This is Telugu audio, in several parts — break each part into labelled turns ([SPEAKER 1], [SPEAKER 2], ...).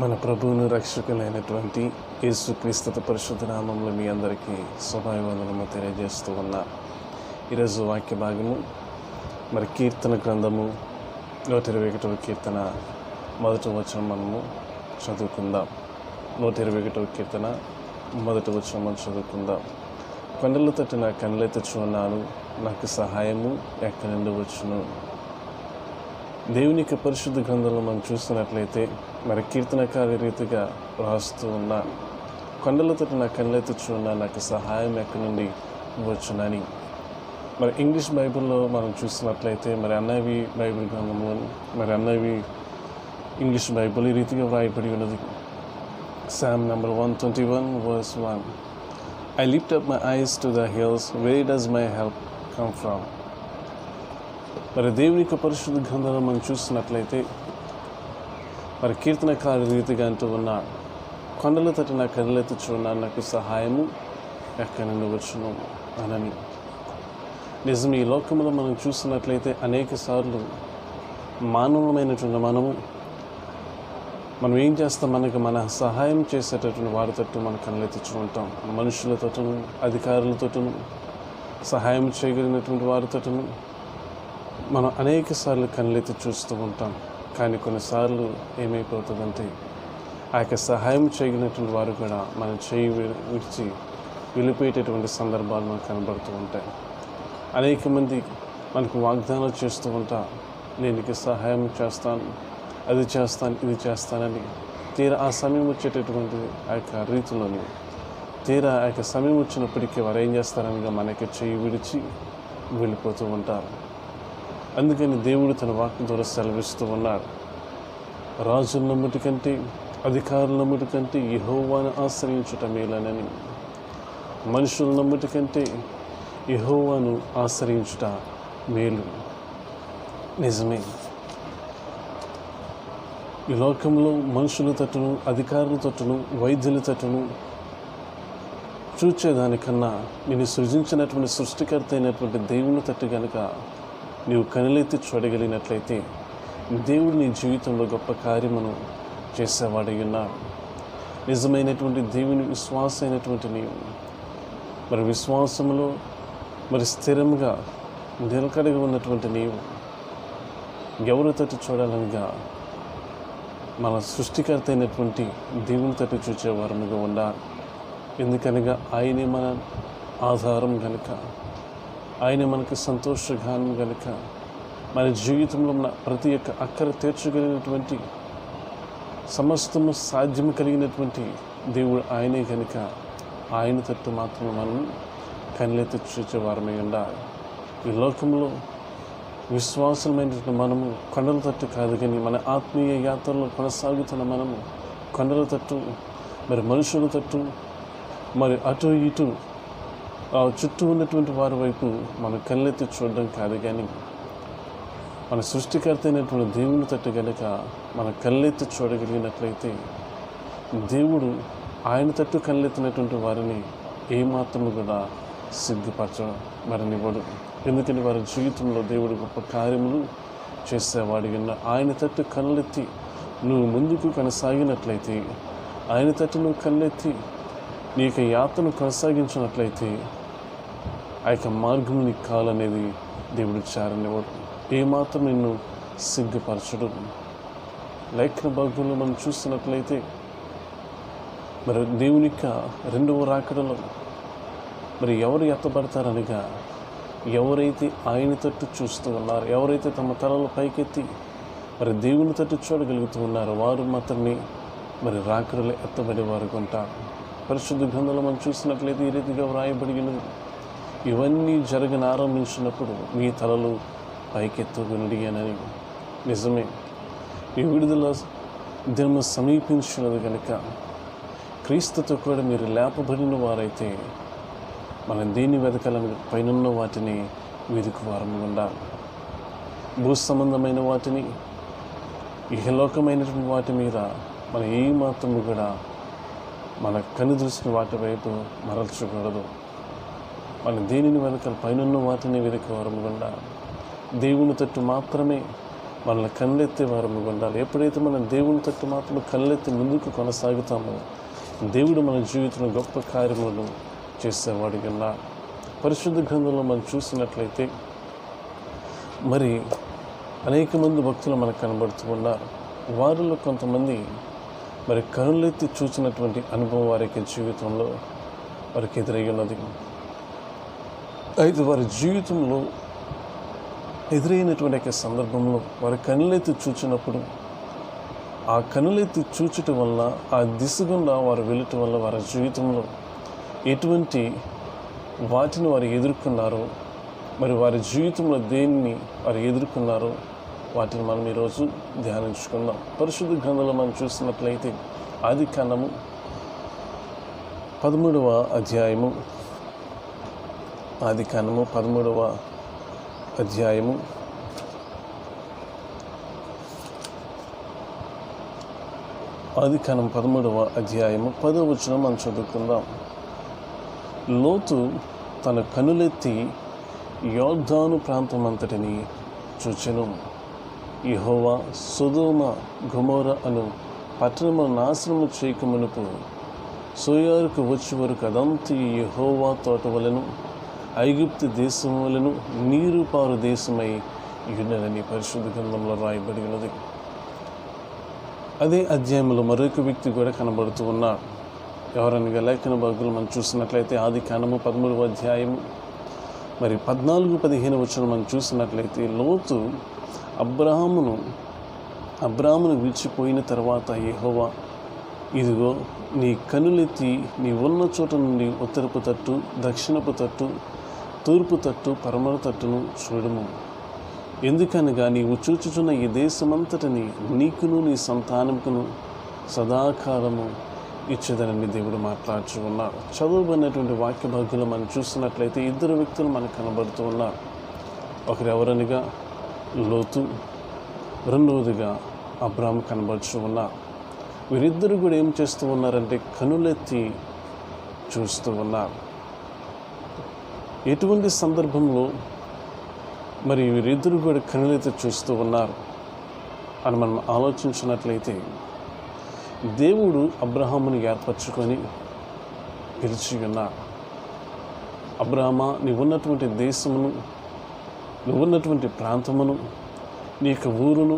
[SPEAKER 1] మన ప్రభువును రక్షకులైనటువంటి యేసుక్రీస్తు పరిశుద్ధ నామంలో మీ అందరికీ శుభాభివందనము తెలియజేస్తూ ఉన్నా. ఈరోజు వాక్య భాగము కీర్తన గ్రంథము 121వ కీర్తన మొదటి వచనం మనము చదువుకుందాం. 121వ కీర్తన మొదటి వచనం మనం చదువుకుందాం. కొండల తట్టు నా కళ్ళెత్తుచున్నాను, నాకు సహాయము ఎక్కడి నుండి వచ్చును. దేవునికి పరిశుద్ధ గ్రంథంలో మనం చూసినట్లయితే కీర్తనకారి రీతిగా రాస్తూ ఉన్న కొండలతో నా కళ్ళెత్తుచున్నా, నాకు సహాయం ఎక్కడి నుండి వచ్చునని. ఇంగ్లీష్ బైబిల్లో మనం చూసినట్లయితే అన్నవి బైబిల్ గ్రంథంలో అన్నవి ఇంగ్లీష్ బైబిల్ ఈ రీతిగా వ్రాయబడి ఉన్నది. Psalm number 121 verse 1. I lift up my eyes to the hills, where does my help come from? దేవునికి పరిశుద్ధ గ్రంథంలో మనం చూసినట్లయితే కీర్తనకారి రీతిగా అంటూ ఉన్న కొండల తట్టు నా కళ్ళెత్తుచున్నా, నాకు సహాయము ఎక్కడి నుండి వచ్చును అనని. నిజం, ఈ లోకంలో మనం చూసినట్లయితే అనేక సార్లు మానవులమైనటువంటి మనం ఏం చేస్తాం, మన సహాయం చేసేటటువంటి వారితోటి మనం కళ్ళెత్తుచు ఉంటాం. మనుషులతోటను, అధికారులతోటను, సహాయం చేయగలిగినటువంటి వారితోటను మనం అనేక సార్లు కళ్ళెత్తి చూస్తూ ఉంటాం. కానీ కొన్నిసార్లు ఏమైపోతుందంటే ఆ యొక్క సహాయం చేయగలిగినటువంటి వారు కూడా మన చేయి విడిచి వెళ్ళిపోయేటటువంటి సందర్భాలు మనకు కనబడుతూ ఉంటాయి. అనేక మంది మనకు వాగ్దానాలు చేస్తూ ఉంటా, నేను నీకు సహాయం చేస్తాను, అది చేస్తాను, ఇది చేస్తానని. తీరా ఆ సమయం వచ్చేటటువంటి ఆ యొక్క రీతిలోని తీరా ఆ యొక్క సమయం వచ్చినప్పటికీ వారు ఏం చేస్తారనగా మనకి చేయి విడిచి వెళ్ళిపోతూ ఉంటారు. అందుకని దేవుడు తన వాక్యం ద్వారా సెలవిస్తూ ఉన్నాడు, రాజుల నమ్ముటి కంటే, అధికారుల నమ్ముటి కంటే యెహోవాను ఆశ్రయించుట మేలనని. మనుషుల నమ్ముటి కంటే యెహోవాను ఆశ్రయించుట మేలు. నిజమే, ఈ లోకంలో మనుషుల తట్టును, అధికారుల తట్టును, వైద్యుల తట్టును చూచేదానికన్నా నేను సృజించినటువంటి సృష్టికర్త అయినటువంటి దేవుని తట్టు కనుక నీవు కనులెత్తి చూడగలిగినట్లయితే దేవుడు నీ జీవితంలో గొప్ప కార్యమును చేసేవాడై ఉన్నాడు. నిజమైనటువంటి దేవుని విశ్వాస అయినటువంటి నీవు విశ్వాసంలో స్థిరంగా నిలకడగా ఉన్నటువంటి నీవు ఎవరి తట్టు చూడాలనగా మన సృష్టికర్త అయినటువంటి దేవుని తట్టు చూచేవారముగా ఉండాలి. ఎందుకనగా ఆయనే మన ఆధారం కనుక, ఆయన మనకు సంతోషగానం కనుక, మన జీవితంలో మన ప్రతి ఒక్క అక్కర తీర్చగలిగినటువంటి సమస్తము సాధ్యము కలిగినటువంటి దేవుడు ఆయనే కనుక ఆయన తట్టు మాత్రమే మనం కళ్ళెత్తి చూచేవారమై ఉండాలి. ఈ లోకంలో విశ్వాసమైనటువంటి మనము కొండల తట్టు కాదు, కానీ మన ఆత్మీయ యాత్రలో కొనసాగుతున్న మనము కొండల తట్టు, మనుషుల తట్టు, అటు ఇటు చుట్టూ ఉన్నటువంటి వారి వైపు మనం కళ్ళెత్తి చూడడం కాదు, కానీ మన సృష్టికర్త అయినటువంటి దేవుని తట్టు కనుక మనం కళ్ళెత్తి చూడగలిగినట్లయితే దేవుడు ఆయన తట్టు కళ్ళెత్తినటువంటి వారిని ఏమాత్రము కూడా సిగ్గుపరచమరనివ్వడు. ఎందుకంటే వారి జీవితంలో దేవుడు గొప్ప కార్యములు చేసేవాడి ఉన్న ఆయన తట్టు కళ్ళెత్తి నువ్వు ముందుకు కొనసాగినట్లయితే, ఆయన తట్టు నువ్వు కళ్ళెత్తి నీ యొక్క యాత్రను కొనసాగించినట్లయితే ఆ యొక్క మార్గం నీకు కావాలనేది దేవుడికి చారనివ్వడు. ఏమాత్రం నిన్ను సిగ్గుపరచడు. లేఖన భాగంలో మనం చూస్తున్నట్లయితే దేవుని యొక్క రెండవ రాకడలో ఎవరు ఎత్తబడతారనగా ఎవరైతే ఆయన తట్టు చూస్తూ ఉన్నారో, ఎవరైతే తమ తలలు పైకెత్తి దేవుని తట్టు చూడగలుగుతూ ఉన్నారో వారు మాత్రమే రాకడలో ఎత్తబడే వారు ఉంటారు. పరిశుద్ధ గ్రంథంలో మనం చూసినట్లయితే ఈ రీతిగా వ్రాయబడినది, ఇవన్నీ ఆరంభించినప్పుడు మీ తలలు పైకెత్తుకునుడి అని. నిజమే, ఈ విడుదల దినము సమీపించినది కనుక క్రీస్తుతో కూడా మీరు లేపబడిన వారైతే మనం దేన్ని వెతకాలని పైనున్న వాటిని వెతుకు వారం ఉండాలి. భూ సంబంధమైన వాటిని, ఇహలోకమైనటువంటి వాటి మీద మనం ఏమాత్రము కూడా మన కనుదృష్టిని వాటి వైపు మరల్చకూడదు. మనం దేనిని వెతకాలి, పైనున్న వాటిని వెతకవారము గుండా దేవుని తట్టు మాత్రమే మనల్ని కళ్ళెత్తే వారము ఉండాలి. ఎప్పుడైతే మనం దేవుని తట్టు మాత్రం కళ్ళెత్తి ముందుకు కొనసాగుతామో దేవుడు మన జీవితంలో గొప్ప కార్యములను చేసేవాడిగా ఉన్నారు. పరిశుద్ధ గ్రంథంలో మనం చూసినట్లయితే మరి అనేక మంది భక్తులు మనకు కనబడుతూ ఉన్నారు. వారిలో కొంతమంది మరి కనులెత్తి చూసినటువంటి అనుభవం వారికి జీవితంలో వారికి ఎదురయ్యున్నది. అయితే వారి జీవితంలో ఎదురైనటువంటి సందర్భంలో వారి కనులెత్తి చూచినప్పుడు ఆ కనులెత్తి చూచటం వల్ల ఆ దిశగుండా వారు వెళ్ళటం వల్ల వారి జీవితంలో ఎటువంటి వాటిని వారు ఎదుర్కొన్నారో, మరి వారి జీవితంలో దేన్ని వారు ఎదుర్కొన్నారో వాటిని మనం ఈరోజు ధ్యానించుకుందాం. పరిశుద్ధ గ్రంథంలో మనం చూసినట్లయితే ఆదికాండము 13వ అధ్యాయము, ఆదికాండము 13వ అధ్యాయము 10వ వచనం మనం చదువుకుందాం. లోతు తన కనులెత్తి యోర్దాను ప్రాంతమంతటిని చూచెను. యెహోవా సొదొమ గొమొర అను పట్టణమును నాశనము చేయకమునుపు సోయారుకు వచ్చే వరకు అదంతా యెహోవా తోట వలెను ఐగుప్తు దేశం వలెను నీరు పారు దేశమై ఉన్నదని పరిశుద్ధ గ్రంథంలో రాయబడి ఉన్నది. అదే అధ్యాయంలో మరొక వ్యక్తి కూడా కనబడుతూ ఉన్నాడు. ఎవరనగా లేఖన భాగంలో మనం చూసినట్లయితే ఆదికాండము 13వ అధ్యాయము మరి 14-15 వచనం మనం చూసినట్లయితే లోతు అబ్రాహామును విడిచిపోయిన తర్వాత యెహోవా, ఇదిగో నీ కనులెత్తి నీ ఉన్న చోట నుండి ఉత్తరపు తట్టు, దక్షిణపు తట్టు, తూర్పు తట్టు, పడమర తట్టును చూడుము. ఎందుకనగా నీవు చూచుచున్న ఈ దేశమంతటిని నీకును నీ సంతానముకును సదాకాలము ఇచ్చేదనని దేవుడు మాట్లాడుతూ ఉన్నారు. చదువుబడినటువంటి వాక్య భాగంలో మనం చూసినట్లయితే ఇద్దరు వ్యక్తులు మనకు కనబడుతూ ఉన్నారు. ఒకరు ఎవరనగా లోతు, రెండవదిగా అబ్రాహాము కనబడుతూ ఉన్నారు. వీరిద్దరు కూడా ఏం చేస్తూ ఉన్నారంటే కనులెత్తి చూస్తూ ఉన్నారు. ఎటువంటి సందర్భంలో మరి వీరిద్దరు కూడా కనులెత్తి చూస్తూ ఉన్నారు అని మనం ఆలోచించినట్లయితే, దేవుడు అబ్రహామును ఏర్పరచుకొని పిలిచి ఉన్నారు. అబ్రహామా, నీవున్నటువంటి దేశమును, నువ్వున్నటువంటి ప్రాంతమును, నీ యొక్క ఊరును,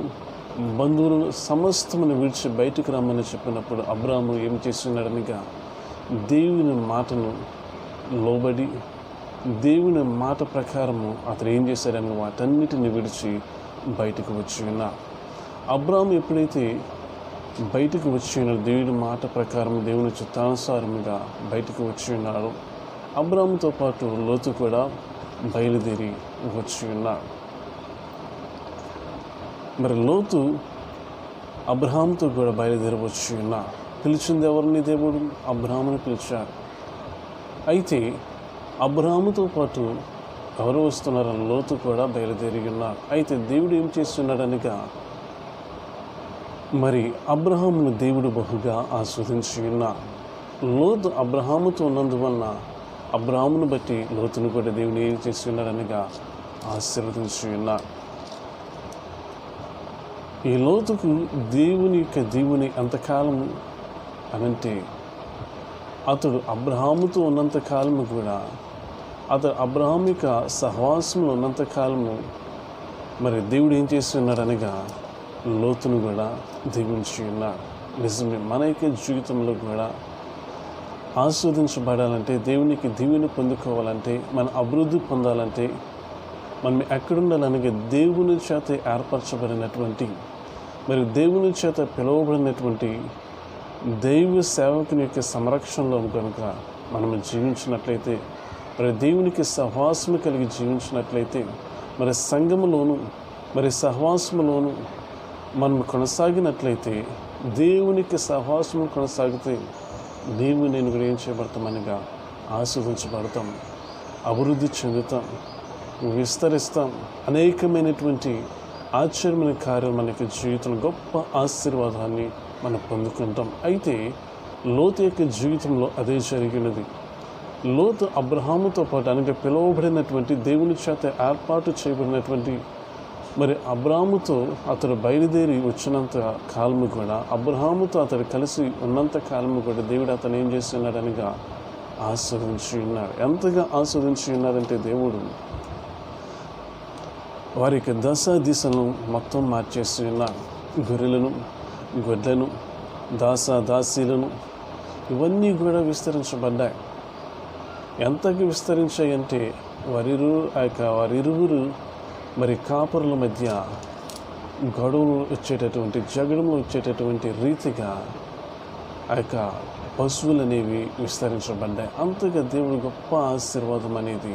[SPEAKER 1] బంధువులను సమస్తమును విడిచి బయటకు రమ్మని చెప్పినప్పుడు అబ్రహాము ఏం చేస్తున్నాడనగా దేవుని మాటను లోబడి దేవుని మాట ప్రకారము అతను ఏం చేశాడని వాటన్నిటిని విడిచి బయటకు వచ్చి ఉన్నారు. అబ్రహాము ఎప్పుడైతే బయటకు వచ్చి ఉన్నాడు, దేవుని మాట ప్రకారం దేవుని చిత్తానుసారముగా బయటకు వచ్చి ఉన్నాడు, అబ్రహాముతో పాటు లోతు కూడా బయలుదేరి వచ్చి ఉన్నాడు. మరి లోతు అబ్రహాముతో కూడా బయలుదేరి వచ్చి ఉన్నాడు. పిలిచింది ఎవరిని? దేవుడు అబ్రహాముని పిలిచాడు. అయితే అబ్రహాముతో పాటు ఎవరు వస్తున్నారని లోతు కూడా బయలుదేరి ఉన్నారు. అయితే దేవుడు ఏం చేస్తున్నాడనగా మరి అబ్రహామును దేవుడు బహుగా ఆస్వాదించి ఉన్నారు. లోతు అబ్రహాముతో ఉన్నందువలన అబ్రహామును బట్టి లోతును కూడా దేవుడు ఏం చేసి ఉన్నాడనగా ఆశీర్వదించి ఉన్నారు. ఈ లోతుకు దేవుని ఎంతకాలము అనంటే అతడు అబ్రహాముతో ఉన్నంతకాలము కూడా, అతడు అబ్రహాము యొక్క సహవాసంలో ఉన్నంతకాలము మరి దేవుడు ఏం చేసి ఉన్నాడనగా లోతును కూడా దీవించి ఉన్నాడు. నిజమే, మన యొక్క జీవితంలో కూడా ఆస్వాదించబడాలంటే, దేవునికి దీవెని పొందుకోవాలంటే, మన అభివృద్ధి పొందాలంటే మనం ఎక్కడుండాలనగా దేవుని చేత ఏర్పరచబడినటువంటి మరి దేవుని చేత పిలువబడినటువంటి దైవ సేవకుని యొక్క సంరక్షణలో కనుక మనము జీవించినట్లయితే, మరి దేవునికి సహవాసము కలిగి జీవించినట్లయితే, మరి సంఘములోను మరి సహవాసములోను మనం కొనసాగినట్లయితే, దేవునికి సహవాసము కొనసాగితే నీవు నేను కూడా ఏం చేయబడతామనగా ఆస్వాదించబడతాం, అభివృద్ధి చెందుతాం, విస్తరిస్తాం. అనేకమైనటువంటి ఆశ్చర్యమైన కార్యం మనకి జీవితంలో గొప్ప ఆశీర్వాదాన్ని మనం పొందుకుంటాం. అయితే లోతు యొక్క జీవితంలో అదే జరిగినది. లోతు అబ్రహాముతో పాటు అనగా పిలువబడినటువంటి దేవుని చేత ఏర్పాటు చేయబడినటువంటి మరి అబ్రాహాముతో అతడు బయలుదేరి వచ్చినంత కాలము కూడా, అబ్రహాముతో అతడు కలిసి ఉన్నంత కాలము కూడా దేవుడు అతను ఏం చేస్తున్నాడనగా ఆస్వాదించి ఉన్నాడు. ఎంతగా ఆస్వాదించి ఉన్నాడంటే దేవుడు వారి యొక్క దశ దిశను మొత్తం మార్చేసి ఉన్నాడు. గొర్రెలను, గొడ్లను, దాసీలను ఇవన్నీ కూడా విస్తరించబడ్డాయి. ఎంతగా విస్తరించాయంటే వారిరువురు మరి కాపరుల మధ్య గొడవలు వచ్చేటటువంటి, జగడములు వచ్చేటటువంటి రీతిగా ఆ యొక్క పశువులు అనేవి విస్తరించబడ్డాయి. అంతగా దేవుడు గొప్ప ఆశీర్వాదం అనేది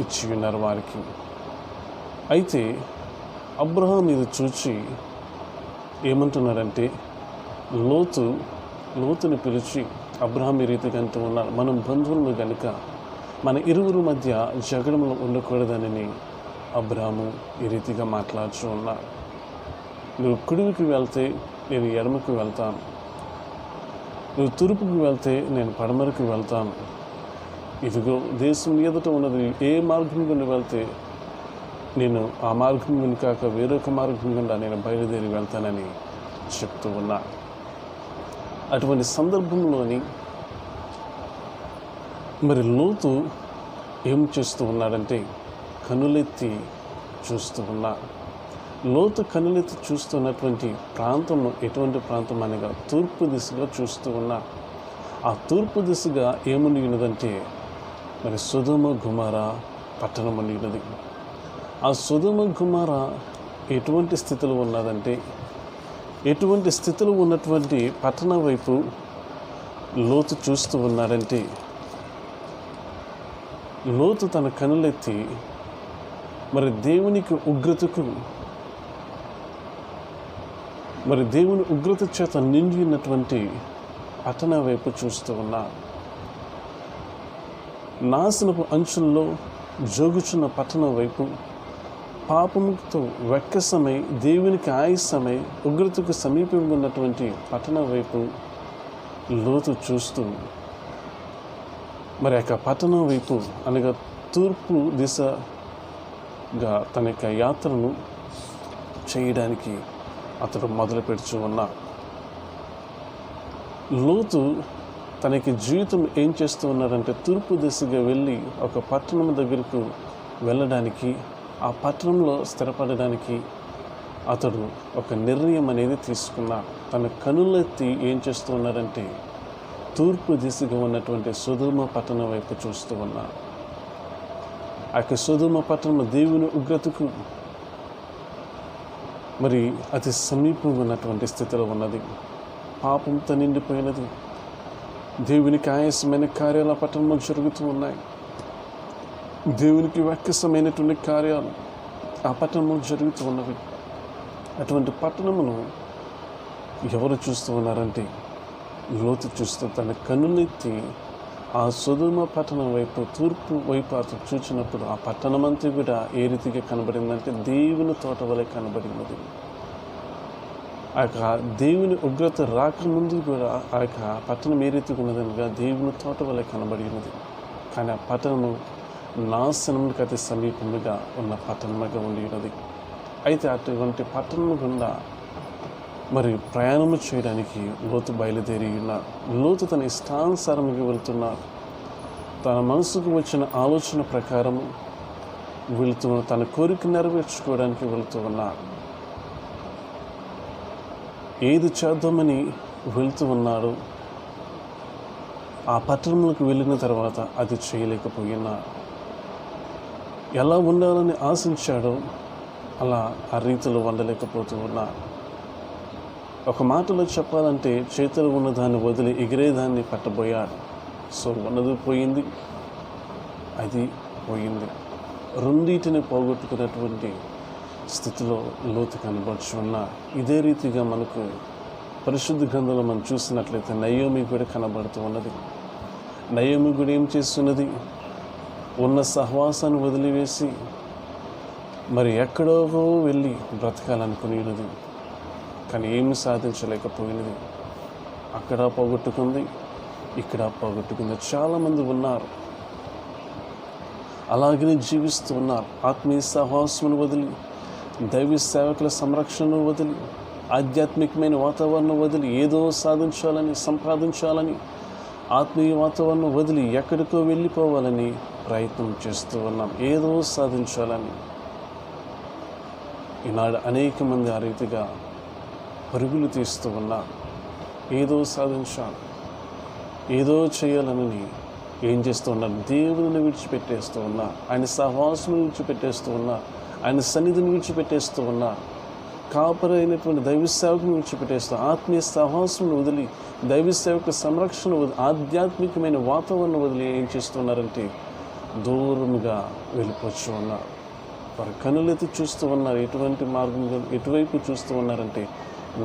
[SPEAKER 1] ఇచ్చి ఉన్నారు వారికి. అయితే అబ్రహాం ఇది చూచి ఏమంటున్నాడంటే, లోతుని పిలిచి అబ్రహాం ఈ రీతిగా అంటూ ఉన్నారు, మనం బంధువులను కనుక మన ఇరువురు మధ్య జగడములు ఉండకూడదని అబ్రహాము ఈ రీతిగా మాట్లాడుతూ ఉన్నాడు. నువ్వు కుడివికి వెళ్తే నేను ఎడమకు వెళ్తాను, నువ్వు తూర్పుకు వెళ్తే నేను పడమరకు వెళ్తాను. ఇదిగో దేశం ఎదుట ఉన్నది, ఏ మార్గం గుండా వెళ్తే నేను ఆ మార్గం గుండా కాక వేరొక మార్గం గుండా నేను బయలుదేరి వెళ్తానని చెప్తూ ఉన్నా. అటువంటి సందర్భంలోని మరి లోతు ఏం చేస్తూ ఉన్నాడంటే కనులెత్తి చూస్తూ ఉన్నాడు. లోతు కనులెత్తి చూస్తున్నటువంటి ప్రాంతం ఎటువంటి ప్రాంతం అనగా తూర్పు దిశగా చూస్తూ ఉన్నాడు. ఆ తూర్పు దిశగా ఏముండి ఉన్నదంటే మరి సొదొమ గొమొర్రా పట్టణం ఉండి ఉన్నది. ఆ సొదొమ గొమొర్రా ఎటువంటి స్థితిలో ఉన్నదంటే, ఎటువంటి స్థితిలో ఉన్నటువంటి పట్టణ వైపు లోతు చూస్తూ ఉన్నాడంటే, లోతు తన కనులెత్తి మరి దేవుని ఉగ్రత చేత నిండి ఉన్నటువంటి పట్టణ వైపు చూస్తూ ఉన్నాడు. నాశనపు అంచుల్లో జోగుచున్న పట్టణం వైపు, పాపముతో వెక్కసమై దేవునికి ఆయుస్సమై ఉగ్రతకు సమీపంగా ఉన్నటువంటి పట్టణం వైపు లోతు చూస్తూ మరి యొక్క పట్టణం వైపు అనగా తూర్పు దిశగా తన యొక్క యాత్రను చేయడానికి అతడు మొదలు పెడుతూ ఉన్నాడు. లోతు తనకి జీవితం ఏం చేస్తూ ఉన్నాడంటే, తూర్పు దిశగా వెళ్ళి ఒక పట్టణం దగ్గరకు వెళ్ళడానికి, ఆ పట్టణంలో స్థిరపడడానికి అతడు ఒక నిర్ణయం అనేది తీసుకున్నాడు. తన కనులెత్తి ఏం చేస్తూ ఉన్నాడంటే తూర్పు దిశగా ఉన్నటువంటి సొదొమ పట్టణం వైపు చూస్తూ ఉన్నాడు. ఆ యొక్క సొదొమ పట్టణం దేవుని ఉగ్రతకు మరి అతి సమీపంగా ఉన్నటువంటి స్థితిలో ఉన్నది. పాపంతో నిండిపోయినది. దేవునికి ఆయాసమైన కార్యాలు ఆ పట్టణంలో జరుగుతూ ఉన్నాయి. దేవునికి వెక్కసమైనటువంటి కార్యాలు ఆ పట్టణంలో జరుగుతూ ఉన్నవి. అటువంటి పట్టణమును ఎవరు చూస్తూ ఉన్నారంటే లోతు చూస్తూ తన కన్నులెత్తి ఆ సొదొమ పట్టణం వైపు, తూర్పు వైపు అతను చూచినప్పుడు ఆ పట్టణమంతా కూడా ఏ రీతిగా కనబడిందంటే దేవుని తోట వలె కనబడినది. ఆ యొక్క దేవుని ఉగ్రత రాకముందు కూడా ఆ యొక్క పట్టణం ఏ రీతిగా ఉన్నదనగా దేవుని తోట వలె కనబడి ఉన్నది. కానీ ఆ పట్టణము నాశనములకు అతి సమీపముగా ఉన్న పట్టణముగా ఉండి ఉన్నది. అయితే అటువంటి పట్టణం గుండా మరి ప్రయాణము చేయడానికి లోతు బయలుదేరి ఉన్నాడు. లోతు తన ఇష్టానుసారంగా వెళ్తున్నాడు. తన మనసుకు వచ్చిన ఆలోచన ప్రకారము వెళుతూ, తన కోరిక నెరవేర్చుకోవడానికి వెళుతూ ఉన్నాడు. ఏది చేద్దామని వెళుతూ ఉన్నాడు. ఆ పట్టణంలోకి వెళ్ళిన తర్వాత అది చేయలేకపోయినాడు. ఎలా ఉండాలని ఆశించాడో అలా ఆ రీతిలో ఉండలేకపోతూ ఉన్నాడు. ఒక మాటలో చెప్పాలంటే చేతులు ఉన్నదాన్ని వదిలి ఎగిరేదాన్ని పట్టబోయాడు. సో ఉన్నది పోయింది, అది పోయింది. రెండింటిని పోగొట్టుకున్నటువంటి స్థితిలో లోతు కనబడుచు ఉన్నారు. ఇదే రీతిగా మనకు పరిశుద్ధ గ్రంథంలో మనం చూసినట్లయితే నయోమి కూడా కనబడుతూ ఉన్నది. నయోమి కూడా ఏం చేస్తున్నది? ఉన్న సహవాసాన్ని వదిలివేసి మరి ఎక్కడో వెళ్ళి బ్రతకాలనుకునేది. కానీ ఏమి సాధించలేకపోయినది. అక్కడ పోగొట్టుకుంది, ఇక్కడ పోగొట్టుకుంది. చాలామంది ఉన్నారు. అలాగనే జీవిస్తూ ఉన్నారు. ఆత్మీయ సహవాసమును వదిలి, దైవ సేవకుల సంరక్షణను వదిలి, ఆధ్యాత్మికమైన వాతావరణం వదిలి, ఏదో సాధించాలని, సంపాదించాలని, ఆత్మీయ వాతావరణం వదిలి ఎక్కడికో వెళ్ళిపోవాలని ప్రయత్నం చేస్తూ ఉన్నాం. ఏదో సాధించాలని. ఈనాడు అనేక మంది ఆ రీతిగా పరుగులు తీస్తూ ఉన్నారు. ఏదో సాధించాలి, ఏదో చేయాలని ఏం చేస్తూ ఉన్నారు? దేవుని విడిచిపెట్టేస్తూ ఉన్నారు. ఆయన సహవాసం విడిచిపెట్టేస్తూ ఉన్నారు. ఆయన సన్నిధిని విడిచిపెట్టేస్తూ ఉన్నారు. కాపరి అయినటువంటి దైవ సేవకుని విడిచిపెట్టేస్తూ, ఆత్మీయ సహవాసం వదిలి, దైవ సేవక సంరక్షణ వదిలి, ఆధ్యాత్మికమైన వాతావరణం వదిలి ఏం చేస్తున్నారంటే దూరముగా వెళ్ళిపోతూ ఉన్నారు. వారి కనులెత్తి చూస్తూ ఉన్నారు. ఎటువంటి మార్గం, ఎటువైపు చూస్తూ ఉన్నారంటే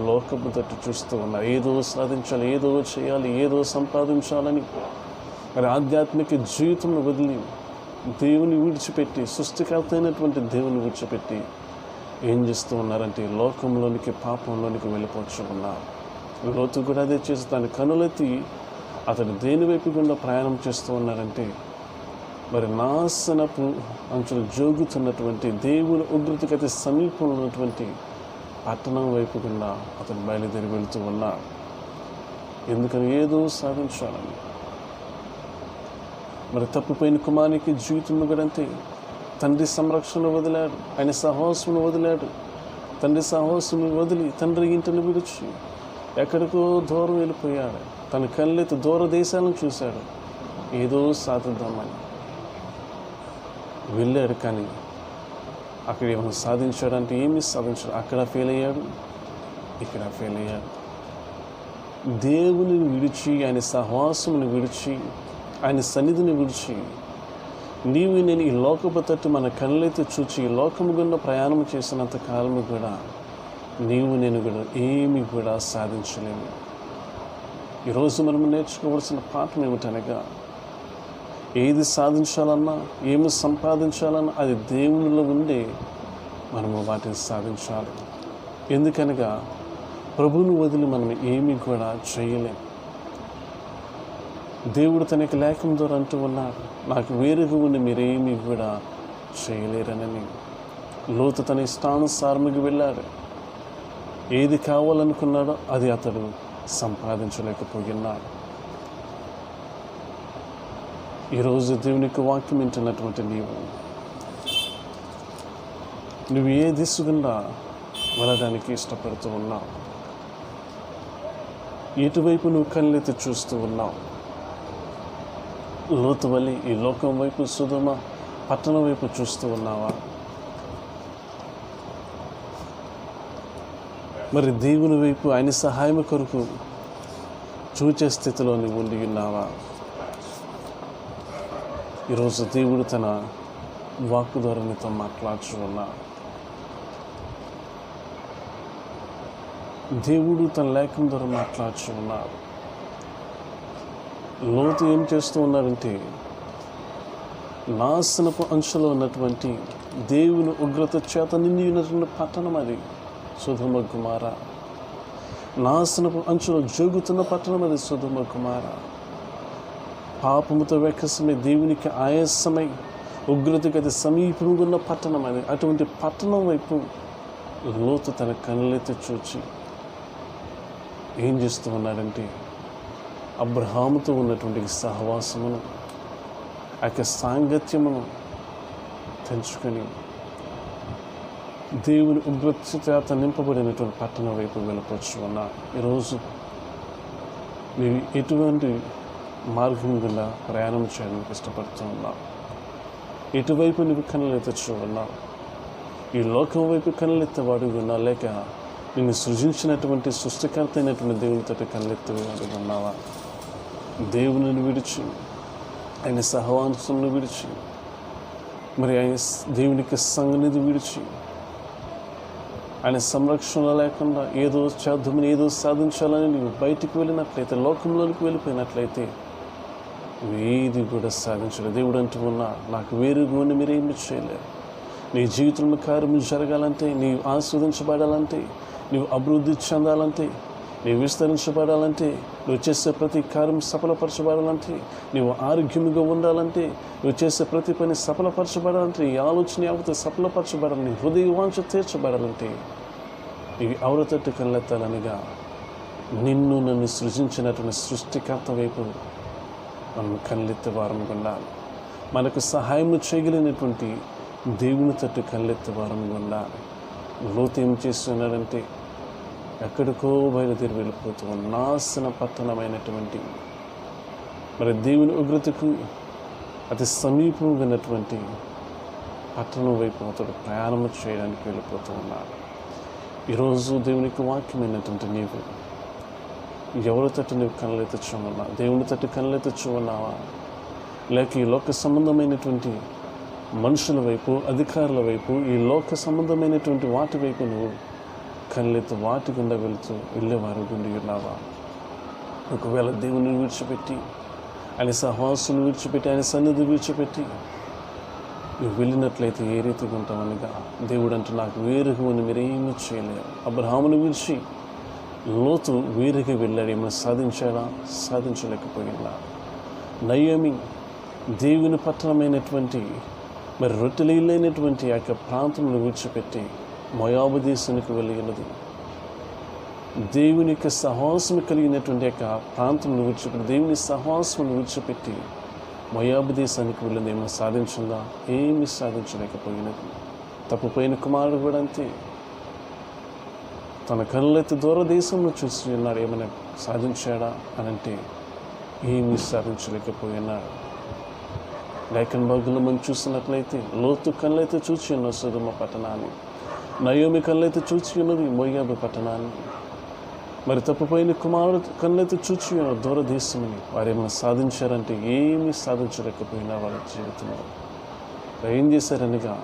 [SPEAKER 1] లోకపు తట్టు చూస్తూ ఉన్నారు. ఏదో సాధించాలి, ఏదో చేయాలి, ఏదో సంపాదించాలని. మరి ఆధ్యాత్మిక జీవితంను వదిలి, దేవుని విడిచిపెట్టి, సృష్టికర్త అయినటువంటి దేవుని విడిచిపెట్టి ఏం చేస్తూ ఉన్నారంటే లోకంలోనికి, పాపంలోనికి వెళ్ళిపోతూ ఉన్నారు. లోతు కూడా అదే చేసి తన కనులెత్తి అతడు దేని వైపు గుండా ప్రయాణం చేస్తూ ఉన్నారంటే మరి నాశనపు అంచులు జోగుతున్నటువంటి, దేవుని ఉగ్రతకి అతి సమీపంలో ఉన్నటువంటి పట్టణం వైపు గుండా అతను బయలుదేరి వెళుతూ ఉన్నాడు. ఎందుకని? ఏదో సాధించాలని. మరి తప్పిపోయిన కుమారునికి జీవితంలో కూడా అంతే. తండ్రి సంరక్షణ వదిలాడు, ఆయన సహవాసమును వదిలాడు. తండ్రి సహవాసమును వదిలి తండ్రి ఇంటిని విడిచి ఎక్కడికో దూరం వెళ్ళిపోయాడు. తన కళ్ళెత్తి దూర దేశాలను చూశాడు. ఏదో సాధిద్దామని వెళ్ళాడు. కానీ అక్కడ ఏమైనా సాధించాడంటే ఏమీ సాధించాడు. అక్కడ ఫెయిల్ అయ్యాడు, ఇక్కడ ఫెయిల్ అయ్యాడు. దేవుని విడిచి, ఆయన సహవాసమును విడిచి, ఆయన సన్నిధిని విడిచి నీవు నేను ఈ లోకపు తట్టు మన కళ్ళైతే చూచి ఈ లోకము గుండా ప్రయాణం చేసినంత కాలము కూడా నీవు నేను కూడా ఏమి కూడా సాధించలేము. ఈరోజు మనం నేర్చుకోవాల్సిన పాఠం ఏమిటనగా, ఏది సాధించాలన్నా, ఏమి సంపాదించాలన్నా అది దేవునిలో ఉండే మనము వాటిని సాధించాలి. ఎందుకనగా ప్రభువును వదిలి మనం ఏమి కూడా చేయలేం. దేవుడు తన యొక్క లేఖనం ద్వారా అంటూ ఉన్నాడు, నాకు వేరుగా ఉండి మీరేమీ కూడా చేయలేరనని. లోతు తన ఇష్టానుసారముగా వెళ్ళాడు. ఏది కావాలనుకున్నాడో అది అతడు సంపాదించలేకపోయినాడు. ఈరోజు దేవునికి వాక్యం వింటున్నటువంటి నువ్వు ఏ దిశ గుండా వెళ్ళడానికి ఇష్టపడుతూ ఉన్నావు? ఎటువైపు నువ్వు కళ్ళెత్తి చూస్తూ ఉన్నావు? లోతు వలె ఈ లోకం వైపు, సుధమ పట్టణం వైపు చూస్తూ ఉన్నావా? మరి దేవుని వైపు, ఆయన సహాయం కొరకు చూచే స్థితిలో నువ్వు ఉండి ఉన్నావా? ఈరోజు దేవుడు తన వాక్కు ద్వారా నీతో మాట్లాడుతూ ఉన్నా. దేవుడు తన లేఖనం ద్వారా మాట్లాడుతూ ఉన్నాడు. లోతు ఏం చేస్తూ ఉన్నారంటే నాశనపు అంచులో ఉన్నటువంటి, దేవుని ఉగ్రత చేత నిండి ఉన్నటువంటి పట్టణం అది సొదొమ గొమొర్ర. నాశనపు అంచులో జోగుతున్న పట్టణం అది సొదొమ గొమొర్ర. పాపముతో వెక్కసమై, దేవునికి ఆయాసమై, ఉగ్రతకి అది సమీపంగా ఉన్న పట్టణం అది. అటువంటి పట్టణం వైపు లోతు తన కనులెత్తి చూచి ఏం చేస్తూ ఉన్నాడంటే అబ్రహాముతో ఉన్నటువంటి సహవాసమును, ఆ యొక్క సాంగత్యమును తెంచుకొని దేవుని ఉగ్రత చేత నింపబడినటువంటి పట్టణం వైపు వెళ్ళవచ్చు అన్నా. ఈరోజు నీవు ఎటువంటి మార్గం గుండా ప్రయాణం చేయడానికి ఇష్టపడుతూ ఉన్నావు? ఎటువైపు నువ్వు కనులెత్తచ్చు ఉన్నావు? ఈ లోకం వైపు కనులెత్తేవాడు ఉన్నా, లేక నిన్ను సృజించినటువంటి సృష్టికర్త అయినటువంటి దేవునితో కనులెత్తేవాడు ఉన్నావా? దేవుని విడిచి, ఆయన సహవాసమును విడిచి, మరి ఆయన దేవునికి సన్నిధి విడిచి, ఆయన సంరక్షణ లేకుండా ఏదో చేద్దామని, ఏదో సాధించాలని నువ్వు బయటికి వెళ్ళినట్లయితే, లోకంలోనికి వెళ్ళిపోయినట్లయితే ఏది కూడా సాధించలేదు. దేవుడు అంటూ ఉన్నా, నాకు వేరుగా ఉండి మీరేమి చేయలేరు. నీ జీవితంలో కార్యం జరగాలంటే, నీవు ఆస్వాదించబడాలంటే, నీవు అభివృద్ధి చెందాలంటే నీవు విస్తరించబడాలంటే, నువ్వు చేసే ప్రతి కార్యం సఫలపరచబడాలంటే, నీవు ఆరోగ్యంగా ఉండాలంటే, నువ్వు చేసే ప్రతి పని సఫలపరచబడాలంటే, ఈ ఆలోచన యావత్తు సఫలపరచబడాలని, హృదయ వాంఛ తీర్చబడాలంటే ఇవి అవరతట్టు కళ్ళెత్తాలనిగా నిన్ను నన్ను సృజించినటువంటి సృష్టికర్త వైపు మనం కళ్ళెత్తే వారంగా ఉండాలి. మనకు సహాయం చేయగలిగినటువంటి దేవుని తట్టు కళ్ళెత్తే వారంగా ఉండాలి. లోతు ఏం చేస్తున్నాడంటే, ఎక్కడికో బయలుదేరి వెళ్ళిపోతూ నాశన పట్టణమైనటువంటి మరి దేవుని ఉగ్రతకు అతి సమీపంగా ఉన్నటువంటి పట్టణం వైపు అతడు ప్రయాణం చేయడానికి వెళ్ళిపోతూ ఉన్నాడు. ఈరోజు దేవునికి వాక్యమైనటువంటి నీవు ఎవరి తట్టు నీవు కళ్ళెత్తచ్చు ఉన్నావు? దేవుని తట్టు కళ్ళెత్తచ్చు ఉన్నావా? లేక ఈ లోక సంబంధమైనటువంటి మనుషుల వైపు, అధికారుల వైపు, ఈ లోక సంబంధమైనటువంటి వాటి వైపు నువ్వు కళ్ళెత్తి వాటి గుండా వెళ్ళేవారు గుండి ఉన్నావా? ఒకవేళ దేవుని విడిచిపెట్టి, ఆయన సహవాసుని విడిచిపెట్టి, ఆయన సన్నిధి విడిచిపెట్టి నువ్వు వెళ్ళినట్లయితే ఏ రీతిగా ఉంటామనగా, దేవుడు అంటూ నాకు వేరుగా అని మీరేమీ చేయలేరు. అబ్రహామును విడిచి లోతు వేరుగా వెళ్ళాడు. ఏమైనా సాధించాడా? సాధించలేకపోయినా. నయోమి దేవుని పట్టణమైనటువంటి మరి రొట్టెలైనటువంటి ఆ యొక్క ప్రాంతంలో విడిచిపెట్టి మోయాబు దేశానికి వెళ్ళినది. దేవుని యొక్క సహవాసం కలిగినటువంటి యొక్క ప్రాంతంలో విడిచిపెట్టి, దేవుని సహవాసం విడిచిపెట్టి మోయాబు దేశానికి వెళ్ళింది. ఏమైనా సాధించిందా? ఏమీ సాధించలేకపోయినది. తప్పిపోయిన కుమారుడు కూడా అంతే. తన కళ్ళెత్తి దూర దేశంలో చూసి ఉన్నాడు. ఏమైనా సాధించాడా అని అంటే ఏమీ సాధించలేకపోయినాడు. లేఖన భాగంలో మనం చూసినట్లయితే లోతు కళ్ళైతే చూచి ఉన్న సొదొమ పట్టణాన్ని, నయోమి కళ్ళైతే చూచి ఉన్నది మోయాబు పట్టణాన్ని. మరి తప్పిపోయిన కుమారుడు కళ్ళైతే చూచి ఉన్న దూరదేశంని. వారు ఏమైనా సాధించారంటే ఏమీ సాధించలేకపోయినా వాళ్ళ జీవితంలో ఏం చేశారనగా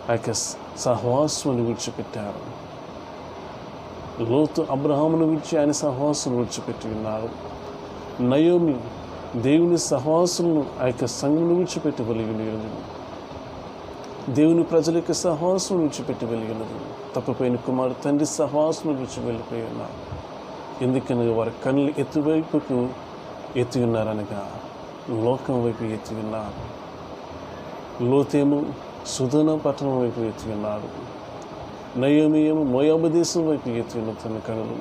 [SPEAKER 1] ఆ యొక్క సహవాసుని విడిచిపెట్టారు. లోతు అబ్రహామును విడిచి ఆయన సహవాసును విడిచిపెట్టి ఉన్నారు. నయోమి దేవుని సహవాసులను ఆ యొక్క సంఘమును విడిచిపెట్టి వెలిగినది. దేవుని ప్రజల యొక్క సహవాసం విడిచిపెట్టి వెలిగినది. తప్పిపోయిన కుమారుడు తండ్రి సహవాసం విడిచి వెళ్ళిపోయి ఉన్నారు. ఎందుకనగా వారి కన్నులు ఎత్తువైపుకు ఎత్తి ఉన్నారనగా లోకం వైపు ఎత్తి ఉన్నారు. లోతేమో సుధన పట్టణం వైపు ఎత్తి ఉన్నాడు. నయోమి ఏమో మోయాబు దేశం వైపు ఎత్తి ఉన్న తన కనులు.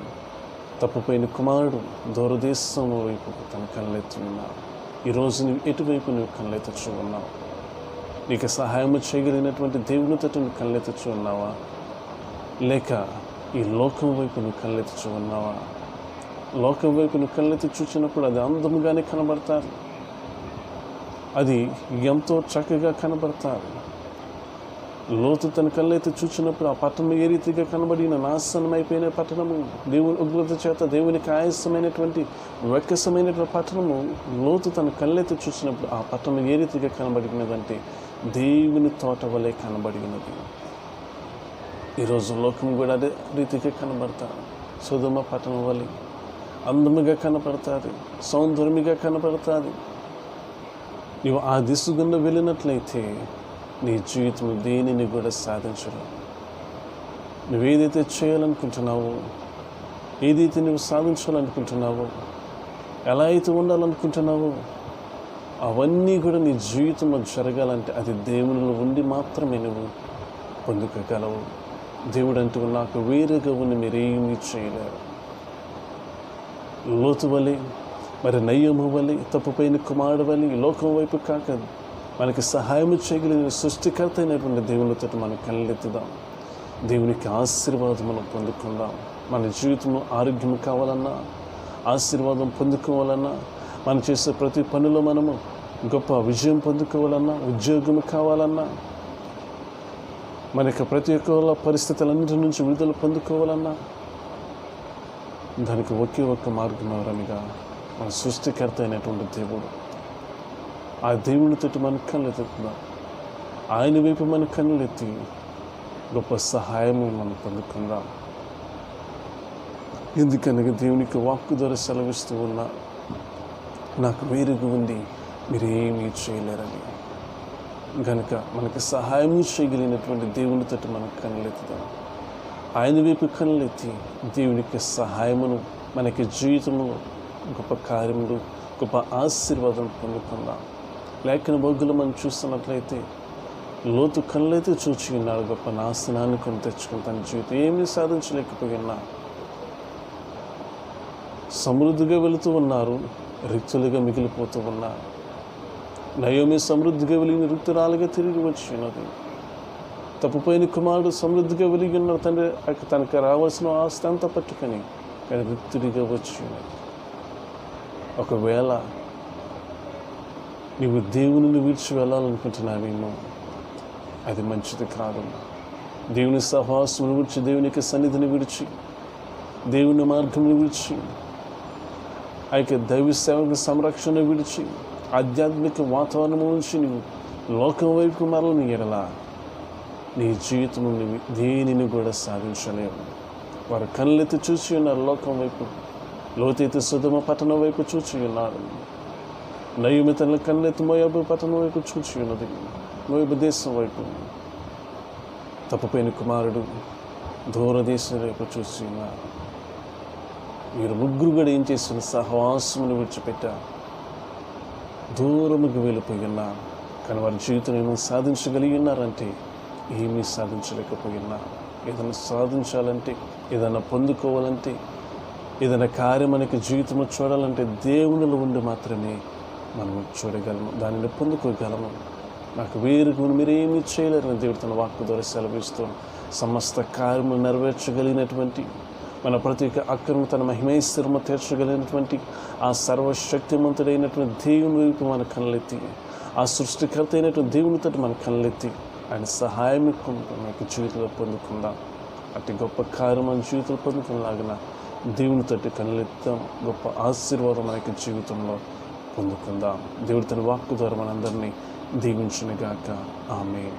[SPEAKER 1] తప్పిపోయిన కుమారుడు దూరదేశం వైపు తన కళ్ళెత్తి ఉన్నాడు. ఈరోజు నువ్వు ఎటువైపు నువ్వు కళ్ళెత్తచ్చు ఉన్నావు? నీకు సహాయం చేయగలిగినటువంటి దేవుని తట్టు నువ్వు కళ్ళెత్తచ్చు ఉన్నావా? లేక ఈ లోకం వైపు నువ్వు కళ్ళెత్తచ్చు ఉన్నావా? లోకం వైపు నువ్వు కళ్ళెత్తి చూసినప్పుడు అది అందముగానే కనబడతారు, అది ఎంతో చక్కగా కనబడతారు. లోతు తన కళ్ళైతే చూసినప్పుడు ఆ పట్టణం ఏ రీతిగా కనబడిన నాశనమైపోయిన పట్టణము, దేవుని ఉగ్రత చేత దేవునికి ఆయాసమైనటువంటి వెక్కసమైనటువంటి పట్టణము. లోతు తన కళ్ళైతే చూసినప్పుడు ఆ పట్టణం ఏ రీతిగా కనబడినదంటే దేవుని తోట వలె కనబడినది. ఈరోజు లోకం కూడా అదే రీతిగా కనబడతారు. సొదొమ పట్టణం వలె అందముగా కనపడతారు, సౌందర్యంగా కనపడతారు. నీవు ఆ దిశ గుండా వెళ్ళినట్లయితే నీ జీవితం దేనిని కూడా సాధించడం. నువ్వేదైతే చేయాలనుకుంటున్నావో, ఏదైతే నువ్వు సాధించాలనుకుంటున్నావో, ఎలా అయితే ఉండాలనుకుంటున్నావో అవన్నీ కూడా నీ జీవితంలో జరగాలంటే అది దేవునిలో ఉండి మాత్రమే నువ్వు పొందుకోగలవు. దేవుడు అంటూ నాకు వేరుగా ఉండి మీరేమీ చేయలేరు. లోతు వలె మరి నయోమి వలె తప్పిపోయిన కుమారుడు వలె లోకం వైపు కాక మనకి సహాయం చేయగలిగిన సృష్టికర్త అయినటువంటి దేవునితో మనం కళ్ళెత్తుదాం. దేవునికి ఆశీర్వాదం మనం పొందుకుందాం. మన జీవితంలో ఆరోగ్యం కావాలన్నా, ఆశీర్వాదం పొందుకోవాలన్నా, మనం చేసే ప్రతి పనిలో మనము గొప్ప విజయం పొందుకోవాలన్నా, ఉద్యోగం కావాలన్నా, మనకి ప్రతి ఒక్క పరిస్థితులన్నిటి నుంచి విడుదల పొందుకోవాలన్నా దానికి ఒకే ఒక్క మార్గం ఎవరనగా మన సృష్టికర్త అయినటువంటి దేవుడు. ఆ దేవునితో మన కళ్ళెత్తుకుందాం. ఆయన వైపు మన కళ్ళెత్తి గొప్ప సహాయము మనం పొందుకుందాం. ఎందుకనగా దేవునికి వాక్కు ద్వారా సెలవిస్తూ ఉన్నా, నాకు వేరుగా ఉండి మీరేమీ చేయలేరని. కనుక మనకి సహాయం చేయగలిగినటువంటి దేవునితో మనం కళ్ళెత్తుదాం. ఆయన వైపు కళ్ళెత్తి దేవునికి సహాయమును మనకి జీవితంలో గొప్ప కార్యములు, గొప్ప ఆశీర్వాదం పొందుకుందాం. లేఖన బొగ్గులు మనం చూస్తున్నట్లయితే లోతు కళ్ళైతే చూచి ఉన్నాడు, గొప్ప నాశనాన్ని కొని తెచ్చుకుని తన జీవితం ఏమీ సాధించలేకపోయినా సమృద్ధిగా వెళుతూ ఉన్నారు, రిక్తులుగా మిగిలిపోతూ ఉన్నారు. నయోమి సమృద్ధిగా వెలిగిన రిక్తురాలుగా తిరిగి వచ్చి ఉన్నది. తప్పుపోయిన కుమారుడు సమృద్ధిగా వెలిగి ఉన్న తండ్రి తనకు రావాల్సిన ఆస్తి అంతా పట్టుకొని కానీ రిక్తుడిగా వచ్చి ఉన్నది. ఒకవేళ నీవు దేవునిని విడిచి వెళ్ళాలనుకుంటున్నావేమో అది మంచిది కాదు. దేవుని సహవాసమును విడిచి, దేవునికి సన్నిధిని విడిచి, దేవుని మార్గమును విడిచి, ఆ యొక్క దైవ సేవకు సంరక్షణ విడిచి, ఆధ్యాత్మిక వాతావరణం నుంచి నీవు లోకం వైపు మరలని ఎడల నీ జీవితం దేనిని కూడా సాధించలేవు. వారు కళ్ళెత్తి చూసి ఉన్నారు లోకం వైపు, లోతైతే సుధమ పట్టణం వైపు చూచి ఉన్నారు. నయోమి తన కళ్ళెత్తి మోయాబు పట్టణం వైపు చూచి ఉన్నది, మోయాబు దేశం వైపు. తప్పుపోయిన కుమారుడు దూరదేశం వైపు చూసి ఉన్నారు. వీరు ముగ్గురు కూడా ఏం చేసిన సహవాసమును విడిచిపెట్టారు, దూరముకు వెళ్ళిపోయి ఉన్నారు. కానీ వారి జీవితం ఏమో సాధించగలిగి ఉన్నారంటే ఏమీ సాధించలేకపోయి ఉన్నారు. ఏదైనా సాధించాలంటే, ఏదైనా పొందుకోవాలంటే, ఏదైనా కార్యం మనకి జీవితంలో చూడాలంటే దేవునిలో ఉండి మాత్రమే మనం చూడగలము, దానిని పొందుకోగలము. నాకు వేరుకు మీరేమీ చేయలేరని దేవుడు తన వాక్కు ద్వారా సెలవిస్తూ సమస్త కార్యము నెరవేర్చగలిగినటువంటి, మన ప్రతి ఒక్క అక్కను తన మహిమైశ్వరము తీర్చగలిగినటువంటి ఆ సర్వశక్తిమంతుడైనటువంటి దేవుని వైపు మన కళ్ళెత్తి, ఆ సృష్టికర్త అయినటువంటి దేవునితో మన కళ్ళెత్తి ఆయన సహాయం మనకు జీవితంలో పొందుకుందాం. అట్టి గొప్ప కార్యం మన జీవితంలో పొందుకునేలాగిన దేవునితో కళ్ళెత్తాం. గొప్ప ఆశీర్వాదం మనకి జీవితంలో పొందుకుందాం. దేవుడి తన వాక్కు ద్వారా మనందరినీ దీవించునుగాక. ఆమేన్.